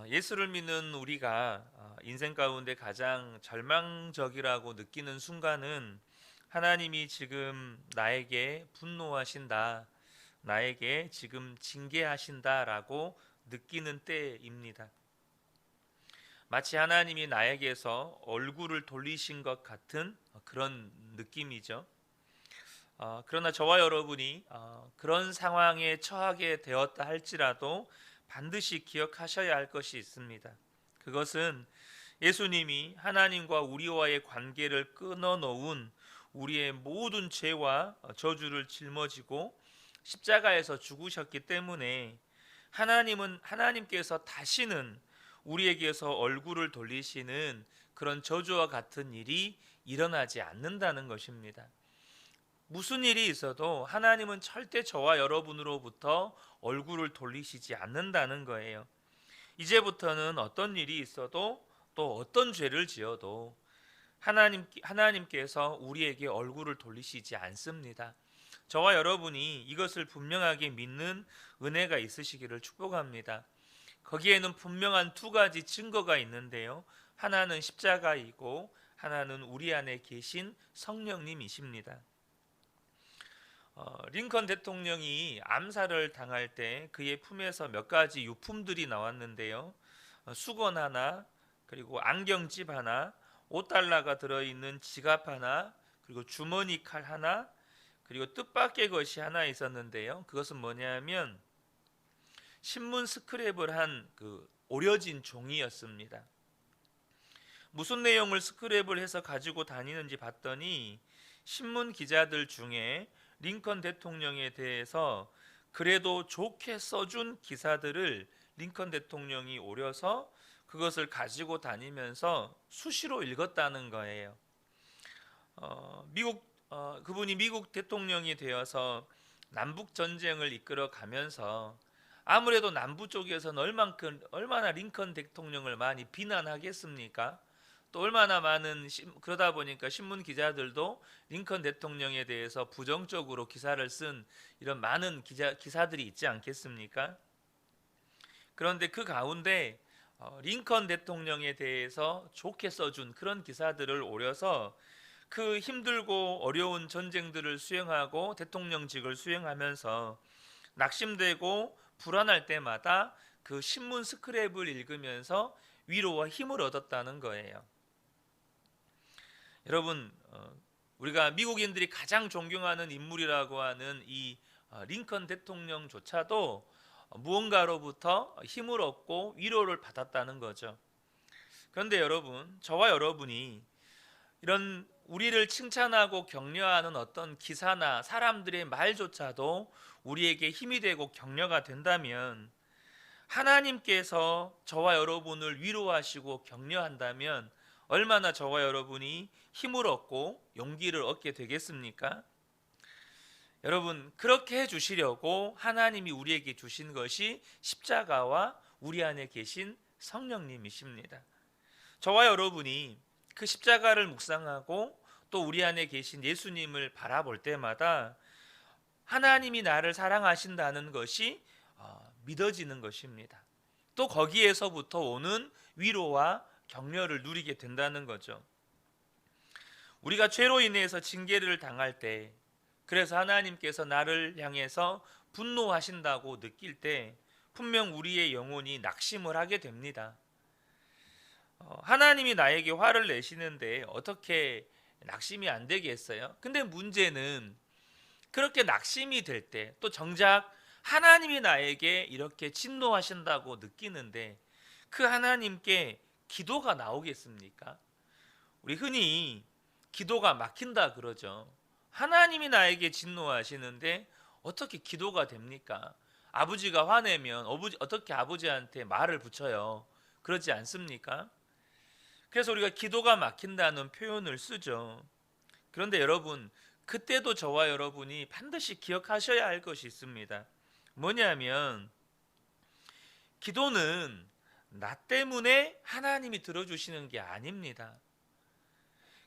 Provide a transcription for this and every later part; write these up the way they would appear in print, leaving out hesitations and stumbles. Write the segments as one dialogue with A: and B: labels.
A: 예수를 믿는 우리가 인생 가운데 가장 절망적이라고 느끼는 순간은 하나님이 지금 나에게 분노하신다, 나에게 지금 징계하신다라고 느끼는 때입니다. 마치 하나님이 나에게서 얼굴을 돌리신 것 같은 그런 느낌이죠. 그러나 저와 여러분이 그런 상황에 처하게 되었다 할지라도 반드시 기억하셔야 할 것이 있습니다. 그것은 예수님이 하나님과 우리와의 관계를 끊어놓은 우리의 모든 죄와 저주를 짊어지고 십자가에서 죽으셨기 때문에 하나님께서 다시는 우리에게서 얼굴을 돌리시는 그런 저주와 같은 일이 일어나지 않는다는 것입니다. 무슨 일이 있어도 하나님은 절대 저와 여러분으로부터 얼굴을 돌리시지 않는다는 거예요. 이제부터는 어떤 일이 있어도 또 어떤 죄를 지어도 하나님께서 우리에게 얼굴을 돌리시지 않습니다. 저와 여러분이 이것을 분명하게 믿는 은혜가 있으시기를 축복합니다. 거기에는 분명한 두 가지 증거가 있는데요. 하나는 십자가이고 하나는 우리 안에 계신 성령님이십니다. 링컨 대통령이 암살을 당할 때 그의 품에서 몇 가지 유품들이 나왔는데요. 수건 하나, 그리고 안경집 하나, $5가 들어있는 지갑 하나, 그리고 주머니 칼 하나, 그리고 뜻밖의 것이 하나 있었는데요. 그것은 뭐냐면 신문 스크랩을 한 그 오려진 종이였습니다. 무슨 내용을 스크랩을 해서 가지고 다니는지 봤더니 신문 기자들 중에 링컨 대통령에 대해서 그래도 좋게 써준 기사들을 링컨 대통령이 오려서 그것을 가지고 다니면서 수시로 읽었다는 거예요. 그분이 미국 대통령이 되어서 남북 전쟁을 이끌어 가면서 아무래도 남부 쪽에서는 얼마나 링컨 대통령을 많이 비난하겠습니까? 또 얼마나 많은 그러다 보니까 신문 기자들도 링컨 대통령에 대해서 부정적으로 기사를 쓴 이런 많은 기사들이 있지 않겠습니까? 그런데 그 가운데 링컨 대통령에 대해서 좋게 써준 그런 기사들을 오려서 그 힘들고 어려운 전쟁들을 수행하고 대통령직을 수행하면서 낙심되고 불안할 때마다 그 신문 스크랩을 읽으면서 위로와 힘을 얻었다는 거예요. 여러분, 우리가 미국인들이 가장 존경하는 인물이라고 하는 이 링컨 대통령조차도 무언가로부터 힘을 얻고 위로를 받았다는 거죠. 그런데 여러분, 저와 여러분이 이런 우리를 칭찬하고 격려하는 어떤 기사나 사람들의 말조차도 우리에게 힘이 되고 격려가 된다면, 하나님께서 저와 여러분을 위로하시고 격려한다면 얼마나 저와 여러분이 힘을 얻고 용기를 얻게 되겠습니까? 여러분, 그렇게 해주시려고 하나님이 우리에게 주신 것이 십자가와 우리 안에 계신 성령님이십니다. 저와 여러분이 그 십자가를 묵상하고 또 우리 안에 계신 예수님을 바라볼 때마다 하나님이 나를 사랑하신다는 것이 믿어지는 것입니다. 또 거기에서부터 오는 위로와 격려를 누리게 된다는 거죠. 우리가 죄로 인해서 징계를 당할 때, 그래서 하나님께서 나를 향해서 분노하신다고 느낄 때 분명 우리의 영혼이 낙심을 하게 됩니다. 하나님이 나에게 화를 내시는데 어떻게 낙심이 안 되겠어요? 근데 문제는 그렇게 낙심이 될 때, 또 정작 하나님이 나에게 이렇게 진노하신다고 느끼는데 그 하나님께 기도가 나오겠습니까? 우리 흔히 기도가 막힌다 그러죠. 하나님이 나에게 진노하시는데 어떻게 기도가 됩니까? 아버지가 화내면 어떻게 아버지한테 말을 붙여요? 그러지 않습니까? 그래서 우리가 기도가 막힌다는 표현을 쓰죠. 그런데 여러분, 그때도 저와 여러분이 반드시 기억하셔야 할 것이 있습니다. 뭐냐면 기도는 나 때문에 하나님이 들어주시는 게 아닙니다.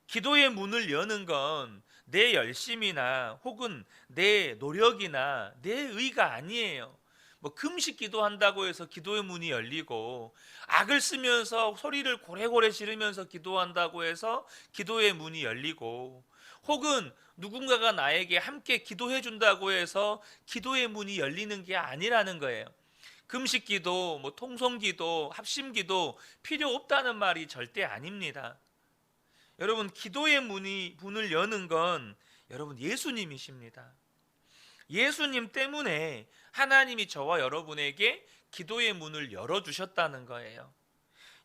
A: 기도의 문을 여는 건 내 열심이나 혹은 내 노력이나 내 의가 아니에요. 뭐 금식 기도한다고 해서 기도의 문이 열리고, 악을 쓰면서 소리를 고래고래 지르면서 기도한다고 해서 기도의 문이 열리고, 혹은 누군가가 나에게 함께 기도해 준다고 해서 기도의 문이 열리는 게 아니라는 거예요. 금식 기도, 뭐 통성 기도, 합심 기도 필요 없다는 말이 절대 아닙니다. 여러분, 기도의 문을 여는 건 여러분 예수님이십니다. 예수님 때문에 하나님이 저와 여러분에게 기도의 문을 열어주셨다는 거예요.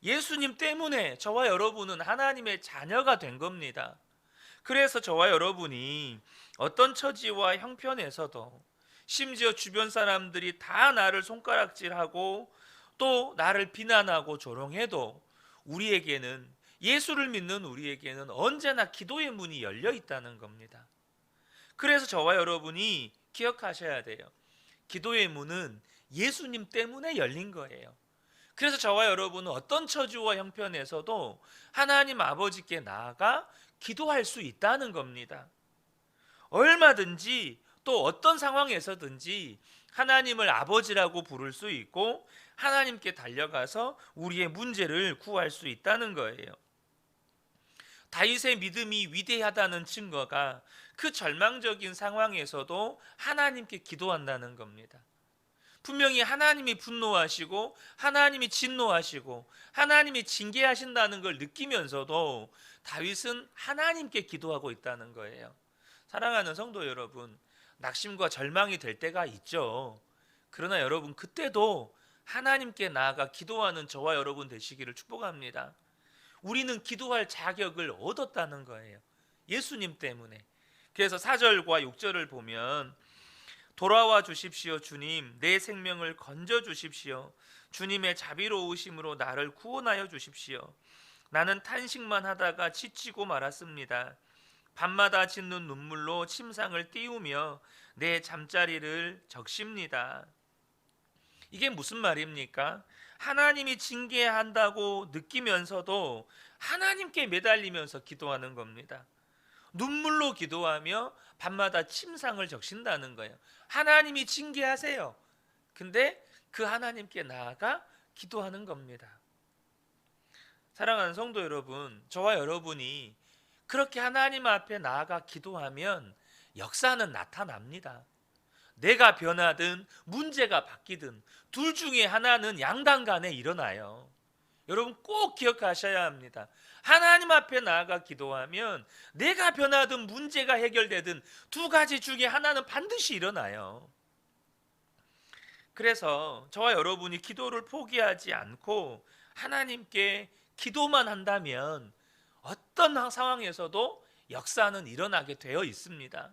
A: 예수님 때문에 저와 여러분은 하나님의 자녀가 된 겁니다. 그래서 저와 여러분이 어떤 처지와 형편에서도, 심지어 주변 사람들이 다 나를 손가락질하고 또 나를 비난하고 조롱해도, 우리에게는, 예수를 믿는 우리에게는 언제나 기도의 문이 열려 있다는 겁니다. 그래서 저와 여러분이 기억하셔야 돼요. 기도의 문은 예수님 때문에 열린 거예요. 그래서 저와 여러분은 어떤 처지와 형편에서도 하나님 아버지께 나아가 기도할 수 있다는 겁니다. 얼마든지 또 어떤 상황에서든지 하나님을 아버지라고 부를 수 있고, 하나님께 달려가서 우리의 문제를 구할 수 있다는 거예요. 다윗의 믿음이 위대하다는 증거가 그 절망적인 상황에서도 하나님께 기도한다는 겁니다. 분명히 하나님이 분노하시고 하나님이 진노하시고 하나님이 징계하신다는 걸 느끼면서도 다윗은 하나님께 기도하고 있다는 거예요. 사랑하는 성도 여러분, 낙심과 절망이 될 때가 있죠. 그러나 여러분, 그때도 하나님께 나아가 기도하는 저와 여러분 되시기를 축복합니다. 우리는 기도할 자격을 얻었다는 거예요. 예수님 때문에. 그래서 4절과 6절을 보면, 돌아와 주십시오 주님, 내 생명을 건져 주십시오. 주님의 자비로우심으로 나를 구원하여 주십시오. 나는 탄식만 하다가 지치고 말았습니다. 밤마다 짓는 눈물로 침상을 띄우며 내 잠자리를 적십니다. 이게 무슨 말입니까? 하나님이 징계한다고 느끼면서도 하나님께 매달리면서 기도하는 겁니다. 눈물로 기도하며 밤마다 침상을 적신다는 거예요. 하나님이 징계하세요. 근데 그 하나님께 나아가 기도하는 겁니다. 사랑하는 성도 여러분, 저와 여러분이 그렇게 하나님 앞에 나아가 기도하면 역사는 나타납니다. 내가 변하든 문제가 바뀌든 둘 중에 하나는 양당 간에 일어나요. 여러분 꼭 기억하셔야 합니다. 하나님 앞에 나아가 기도하면 내가 변하든 문제가 해결되든 두 가지 중에 하나는 반드시 일어나요. 그래서 저와 여러분이 기도를 포기하지 않고 하나님께 기도만 한다면 어떤 상황에서도 역사는 일어나게 되어 있습니다.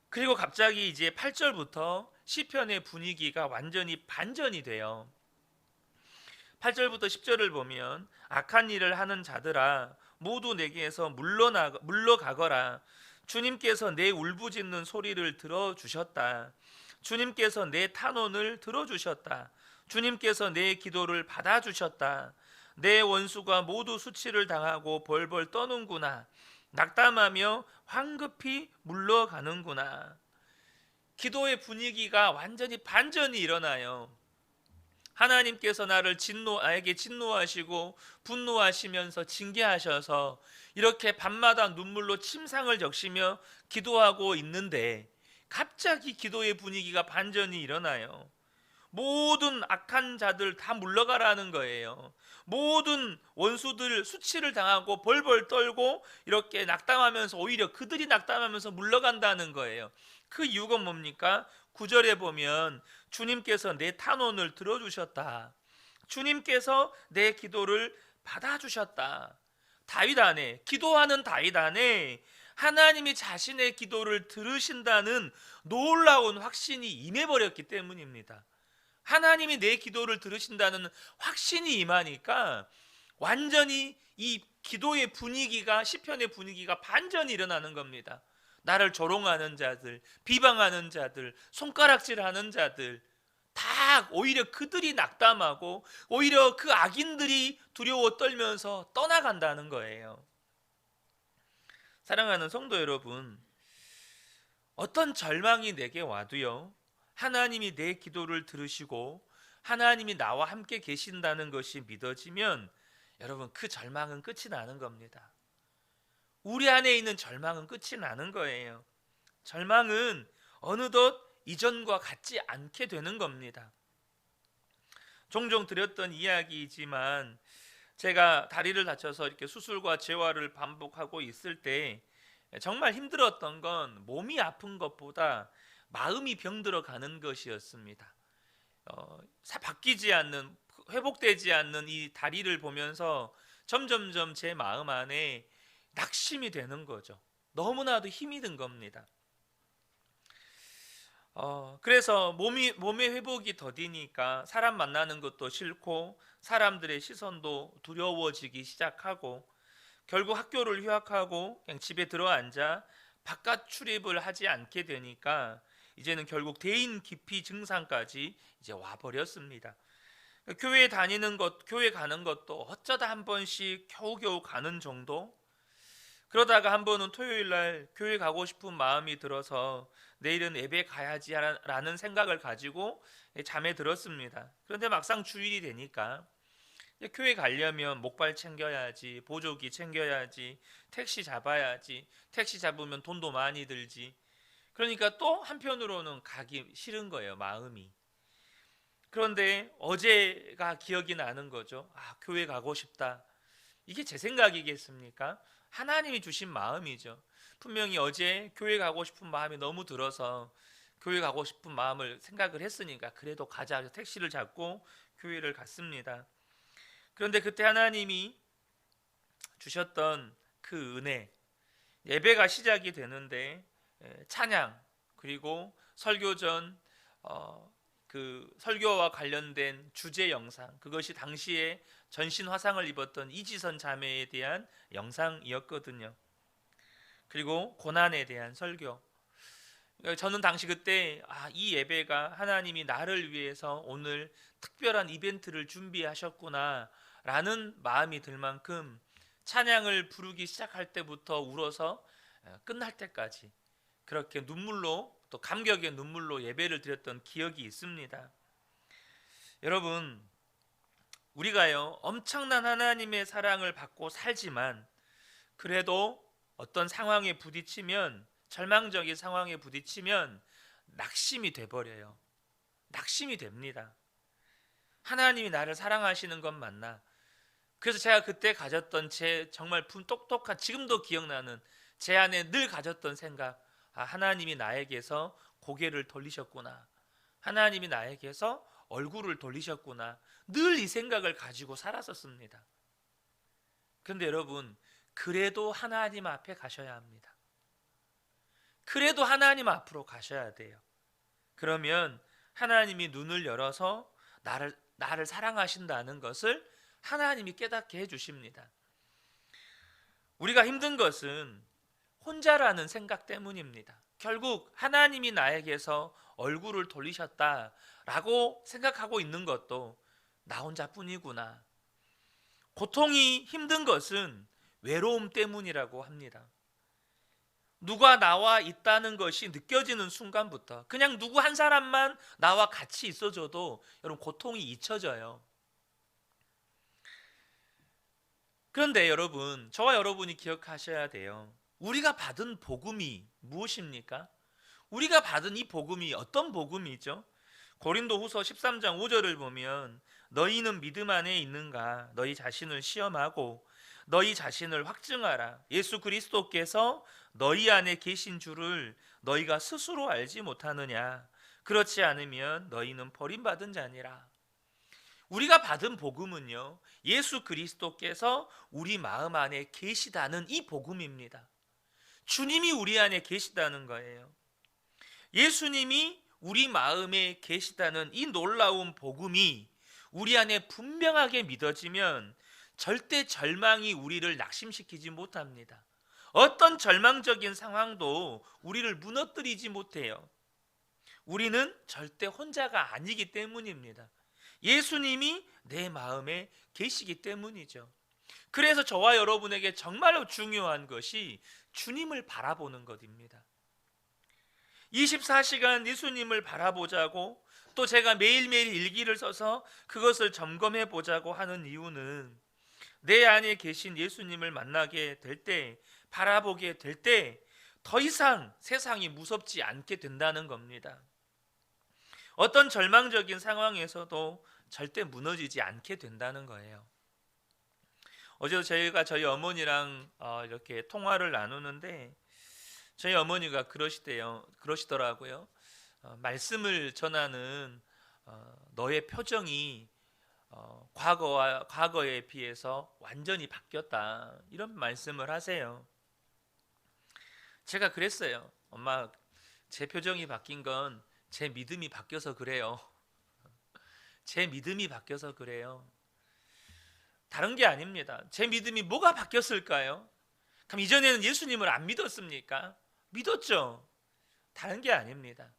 A: 그리고 갑자기 이제 8절부터 시편의 분위기가 완전히 반전이 돼요. 8절부터 10절을 보면, 악한 일을 하는 자들아 모두 내게서 물러가거라. 주님께서 내 울부짖는 소리를 들어주셨다. 주님께서 내 탄원을 들어주셨다. 주님께서 내 기도를 받아주셨다. 내 원수가 모두 수치를 당하고 벌벌 떠는구나. 낙담하며 황급히 물러가는구나. 기도의 분위기가 완전히 반전이 일어나요. 하나님께서 나에게 진노하시고 분노하시면서 징계하셔서 이렇게 밤마다 눈물로 침상을 적시며 기도하고 있는데, 갑자기 기도의 분위기가 반전이 일어나요. 모든 악한 자들 다 물러가라는 거예요. 모든 원수들 수치를 당하고 벌벌 떨고 이렇게 낙담하면서, 오히려 그들이 낙담하면서 물러간다는 거예요. 그 이유가 뭡니까? 9절에 보면 주님께서 내 탄원을 들어주셨다. 주님께서 내 기도를 받아주셨다. 다윗 안에, 기도하는 다윗 안에 하나님이 자신의 기도를 들으신다는 놀라운 확신이 임해버렸기 때문입니다. 하나님이 내 기도를 들으신다는 확신이 임하니까 완전히 이 기도의 분위기가, 시편의 분위기가 반전이 일어나는 겁니다. 나를 조롱하는 자들, 비방하는 자들, 손가락질하는 자들 다 오히려 그들이 낙담하고 오히려 그 악인들이 두려워 떨면서 떠나간다는 거예요. 사랑하는 성도 여러분, 어떤 절망이 내게 와도요, 하나님이 내 기도를 들으시고 하나님이 나와 함께 계신다는 것이 믿어지면 여러분, 그 절망은 끝이 나는 겁니다. 우리 안에 있는 절망은 끝이 나는 거예요. 절망은 어느덧 이전과 같지 않게 되는 겁니다. 종종 드렸던 이야기이지만 제가 다리를 다쳐서 이렇게 수술과 재활을 반복하고 있을 때 정말 힘들었던 건 몸이 아픈 것보다 마음이 병들어 가는 것이었습니다. 바뀌지 않는, 회복되지 않는 이 다리를 보면서 점점점 제 마음 안에 낙심이 되는 거죠. 너무나도 힘이 든 겁니다. 그래서 몸의 회복이 더디니까 사람 만나는 것도 싫고 사람들의 시선도 두려워지기 시작하고 결국 학교를 휴학하고 그냥 집에 들어앉아 바깥 출입을 하지 않게 되니까 이제는 결국 대인 기피 증상까지 이제 와버렸습니다. 교회 가는 것도 어쩌다 한 번씩 겨우겨우 가는 정도. 그러다가 한 번은 토요일 날 교회 가고 싶은 마음이 들어서 내일은 예배 가야지라는 생각을 가지고 잠에 들었습니다. 그런데 막상 주일이 되니까 교회 가려면 목발 챙겨야지, 보조기 챙겨야지, 택시 잡아야지, 택시 잡으면 돈도 많이 들지. 그러니까 또 한편으로는 가기 싫은 거예요, 마음이. 그런데 어제가 기억이 나는 거죠. 교회 가고 싶다. 이게 제 생각이겠습니까? 하나님이 주신 마음이죠. 분명히 어제 교회 가고 싶은 마음이 너무 들어서 교회 가고 싶은 마음을 생각을 했으니까 그래도 가자 해서 택시를 잡고 교회를 갔습니다. 그런데 그때 하나님이 주셨던 그 은혜, 예배가 시작이 되는데 찬양 그리고 설교 전 그 설교와 관련된 주제 영상, 그것이 당시에 전신 화상을 입었던 이지선 자매에 대한 영상이었거든요. 그리고 고난에 대한 설교. 저는 당시 그때 이 예배가 하나님이 나를 위해서 오늘 특별한 이벤트를 준비하셨구나 라는 마음이 들 만큼 찬양을 부르기 시작할 때부터 울어서 끝날 때까지 그렇게 눈물로, 또 감격의 눈물로 예배를 드렸던 기억이 있습니다. 여러분, 우리가요 엄청난 하나님의 사랑을 받고 살지만 그래도 어떤 상황에 부딪히면, 절망적인 상황에 부딪히면 낙심이 돼버려요. 낙심이 됩니다. 하나님이 나를 사랑하시는 건 맞나? 그래서 제가 그때 가졌던 제 정말 똑똑한, 지금도 기억나는 제 안에 늘 가졌던 생각, 하나님이 나에게서 고개를 돌리셨구나, 하나님이 나에게서 얼굴을 돌리셨구나, 늘 이 생각을 가지고 살았었습니다. 그런데 여러분, 그래도 하나님 앞에 가셔야 합니다. 그래도 하나님 앞으로 가셔야 돼요. 그러면 하나님이 눈을 열어서 나를 사랑하신다는 것을 하나님이 깨닫게 해주십니다. 우리가 힘든 것은 혼자라는 생각 때문입니다. 결국 하나님이 나에게서 얼굴을 돌리셨다라고 생각하고 있는 것도 나 혼자뿐이구나. 고통이 힘든 것은 외로움 때문이라고 합니다. 누가 나와 있다는 것이 느껴지는 순간부터 그냥 누구 한 사람만 나와 같이 있어줘도 여러분 고통이 잊혀져요. 그런데 여러분, 저와 여러분이 기억하셔야 돼요. 우리가 받은 복음이 무엇입니까? 우리가 받은 이 복음이 어떤 복음이죠? 고린도후서 13장 5절을 보면 너희는 믿음 안에 있는가? 너희 자신을 시험하고 너희 자신을 확증하라. 예수 그리스도께서 너희 안에 계신 줄을 너희가 스스로 알지 못하느냐? 그렇지 않으면 너희는 버림받은 자니라. 우리가 받은 복음은요, 예수 그리스도께서 우리 마음 안에 계시다는 이 복음입니다. 주님이 우리 안에 계시다는 거예요. 예수님이 우리 마음에 계시다는 이 놀라운 복음이 우리 안에 분명하게 믿어지면 절대 절망이 우리를 낙심시키지 못합니다. 어떤 절망적인 상황도 우리를 무너뜨리지 못해요. 우리는 절대 혼자가 아니기 때문입니다. 예수님이 내 마음에 계시기 때문이죠. 그래서 저와 여러분에게 정말로 중요한 것이 주님을 바라보는 것입니다. 24시간 예수님을 바라보자고, 또 제가 매일매일 일기를 써서 그것을 점검해 보자고 하는 이유는 내 안에 계신 예수님을 만나게 될 때, 바라보게 될 때 더 이상 세상이 무섭지 않게 된다는 겁니다. 어떤 절망적인 상황에서도 절대 무너지지 않게 된다는 거예요. 어제도 저희가 저희 어머니랑 이렇게 통화를 나누는데 저희 어머니가 그러시더라고요. 말씀을 전하는 너의 표정이 과거에 비해서 완전히 바뀌었다, 이런 말씀을 하세요. 제가 그랬어요. 엄마, 제 표정이 바뀐 건 제 믿음이 바뀌어서 그래요. 제 믿음이 바뀌어서 그래요. 다른 게 아닙니다. 제 믿음이 뭐가 바뀌었을까요? 그럼 이전에는 예수님을 안 믿었습니까? 믿었죠. 다른 게 아닙니다.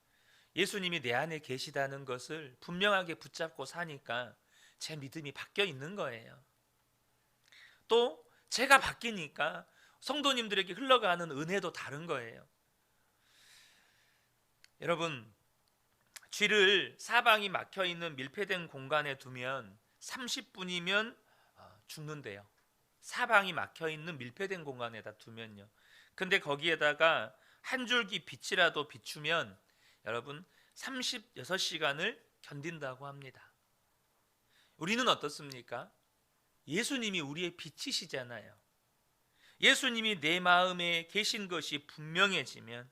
A: 예수님이 내 안에 계시다는 것을 분명하게 붙잡고 사니까 제 믿음이 바뀌어 있는 거예요. 또 제가 바뀌니까 성도님들에게 흘러가는 은혜도 다른 거예요. 여러분, 쥐를 사방이 막혀 있는 밀폐된 공간에 두면 30분이면 죽는데요. 사방이 막혀 있는 밀폐된 공간에다 두면요. 근데 거기에다가 한 줄기 빛이라도 비추면 여러분 36시간을 견딘다고 합니다. 우리는 어떻습니까? 예수님이 우리의 빛이시잖아요. 예수님이 내 마음에 계신 것이 분명해지면,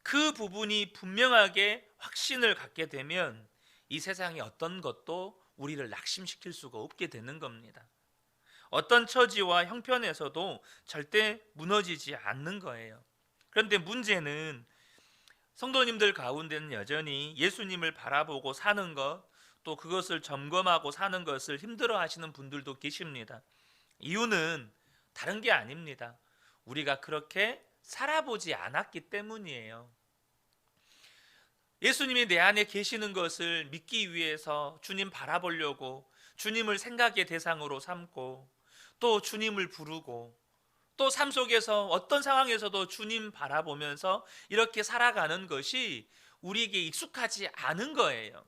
A: 그 부분이 분명하게 확신을 갖게 되면 이 세상의 어떤 것도 우리를 낙심시킬 수가 없게 되는 겁니다. 어떤 처지와 형편에서도 절대 무너지지 않는 거예요. 그런데 문제는 성도님들 가운데는 여전히 예수님을 바라보고 사는 것, 또 그것을 점검하고 사는 것을 힘들어 하시는 분들도 계십니다. 이유는 다른 게 아닙니다. 우리가 그렇게 살아보지 않았기 때문이에요. 예수님이 내 안에 계시는 것을 믿기 위해서 주님 바라보려고 주님을 생각의 대상으로 삼고, 또 주님을 부르고, 또 삶 속에서 어떤 상황에서도 주님 바라보면서 이렇게 살아가는 것이 우리에게 익숙하지 않은 거예요.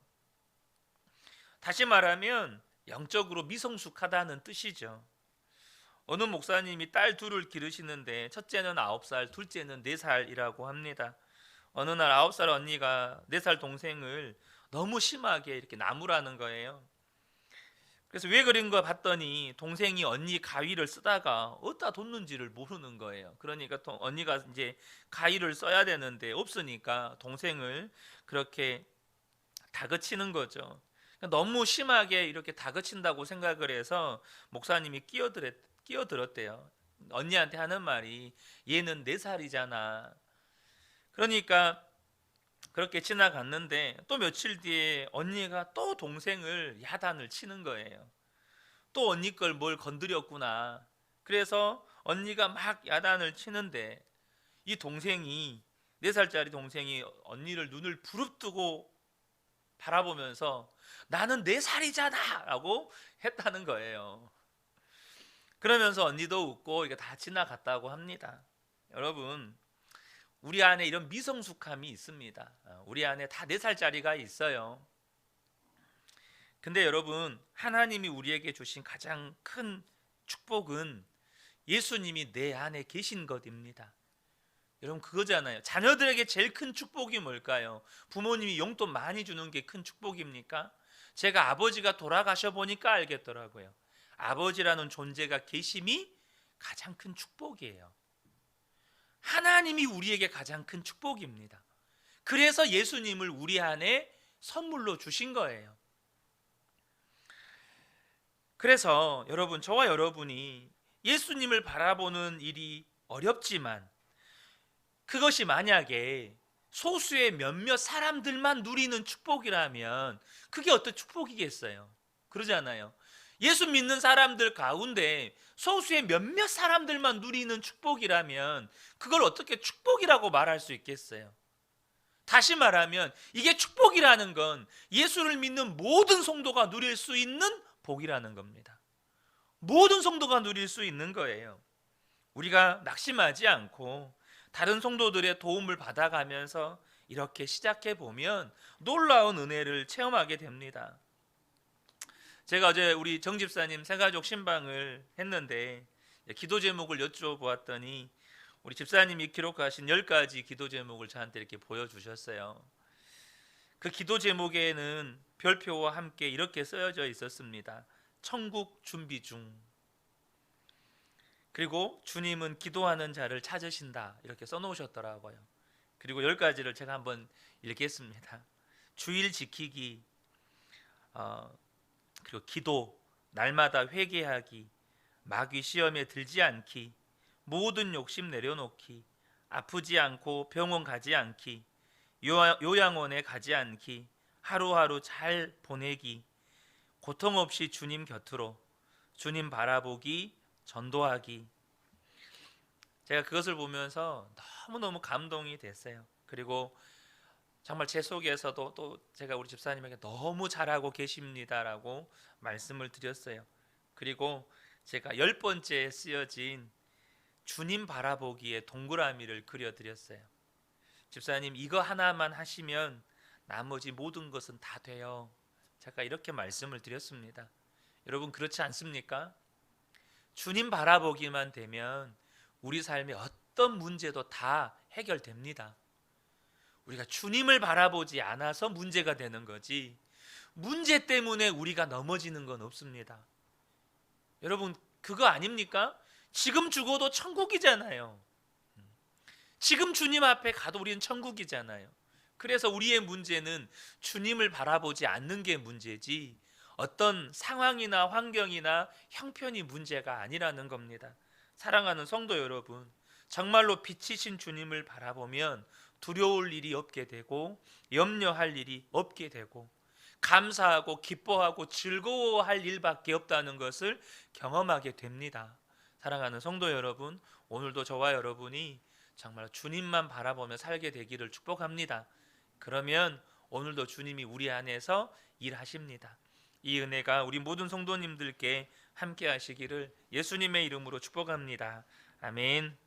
A: 다시 말하면 영적으로 미성숙하다는 뜻이죠. 어느 목사님이 딸 둘을 기르시는데 첫째는 9살, 둘째는 4살이라고 합니다. 어느 날 9살 언니가 4살 동생을 너무 심하게 이렇게 나무라는 거예요. 그래서 왜 그런가 봤더니 동생이 언니 가위를 쓰다가 어디다 뒀는지를 모르는 거예요. 그러니까 언니가 이제 가위를 써야 되는데 없으니까 동생을 그렇게 다그치는 거죠. 너무 심하게 이렇게 다그친다고 생각을 해서 목사님이 끼어들었대요. 언니한테 하는 말이 얘는 4살이잖아. 그러니까 그렇게 지나갔는데 또 며칠 뒤에 언니가 또 동생을 야단을 치는 거예요. 또 언니 걸 뭘 건드렸구나. 그래서 언니가 막 야단을 치는데 이 동생이, 4살짜리 동생이 언니를 눈을 부릅뜨고 바라보면서 나는 4살이잖아 라고 했다는 거예요. 그러면서 언니도 웃고 이게 다 지나갔다고 합니다. 여러분, 우리 안에 이런 미성숙함이 있습니다. 우리 안에 다 4살짜리가 있어요. 근데 여러분, 하나님이 우리에게 주신 가장 큰 축복은 예수님이 내 안에 계신 것입니다. 여러분, 그거잖아요. 자녀들에게 제일 큰 축복이 뭘까요? 부모님이 용돈 많이 주는 게 큰 축복입니까? 제가 아버지가 돌아가셔 보니까 알겠더라고요. 아버지라는 존재가 계심이 가장 큰 축복이에요. 하나님이 우리에게 가장 큰 축복입니다. 그래서 예수님을 우리 안에 선물로 주신 거예요. 그래서 여러분, 저와 여러분이 예수님을 바라보는 일이 어렵지만 그것이 만약에 소수의 몇몇 사람들만 누리는 축복이라면 그게 어떤 축복이겠어요? 그러잖아요. 예수 믿는 사람들 가운데 소수의 몇몇 사람들만 누리는 축복이라면 그걸 어떻게 축복이라고 말할 수 있겠어요? 다시 말하면 이게 축복이라는 건 예수를 믿는 모든 성도가 누릴 수 있는 복이라는 겁니다. 모든 성도가 누릴 수 있는 거예요. 우리가 낙심하지 않고 다른 성도들의 도움을 받아가면서 이렇게 시작해 보면 놀라운 은혜를 체험하게 됩니다. 제가 어제 우리 정 집사님 새가족 신방을 했는데 기도 제목을 여쭤보았더니 우리 집사님이 기록하신 10가지 기도 제목을 저한테 이렇게 보여주셨어요. 그 기도 제목에는 별표와 함께 이렇게 쓰여져 있었습니다. 천국 준비 중. 그리고 주님은 기도하는 자를 찾으신다, 이렇게 써놓으셨더라고요. 그리고 10가지를 제가 한번 읽겠습니다. 주일 지키기, 그리고 기도, 날마다 회개하기, 마귀 시험에 들지 않기, 모든 욕심 내려놓기, 아프지 않고 병원 가지 않기, 요양원에 가지 않기, 하루하루 잘 보내기, 고통 없이 주님 곁으로, 주님 바라보기, 전도하기. 제가 그것을 보면서 너무너무 감동이 됐어요. 그리고 정말 제 속에서도 또 제가 우리 집사님에게 너무 잘하고 계십니다라고 말씀을 드렸어요. 그리고 제가 10번째에 쓰여진 주님 바라보기에 동그라미를 그려드렸어요. 집사님, 이거 하나만 하시면 나머지 모든 것은 다 돼요. 제가 이렇게 말씀을 드렸습니다. 여러분, 그렇지 않습니까? 주님 바라보기만 되면 우리 삶의 어떤 문제도 다 해결됩니다. 우리가 주님을 바라보지 않아서 문제가 되는 거지, 문제 때문에 우리가 넘어지는 건 없습니다. 여러분, 그거 아닙니까? 지금 죽어도 천국이잖아요. 지금 주님 앞에 가도 우리는 천국이잖아요. 그래서 우리의 문제는 주님을 바라보지 않는 게 문제지, 어떤 상황이나 환경이나 형편이 문제가 아니라는 겁니다. 사랑하는 성도 여러분, 정말로 빛이신 주님을 바라보면 두려울 일이 없게 되고 염려할 일이 없게 되고 감사하고 기뻐하고 즐거워할 일밖에 없다는 것을 경험하게 됩니다. 사랑하는 성도 여러분, 오늘도 저와 여러분이 정말 주님만 바라보며 살게 되기를 축복합니다. 그러면 오늘도 주님이 우리 안에서 일하십니다. 이 은혜가 우리 모든 성도님들께 함께 하시기를 예수님의 이름으로 축복합니다. 아멘.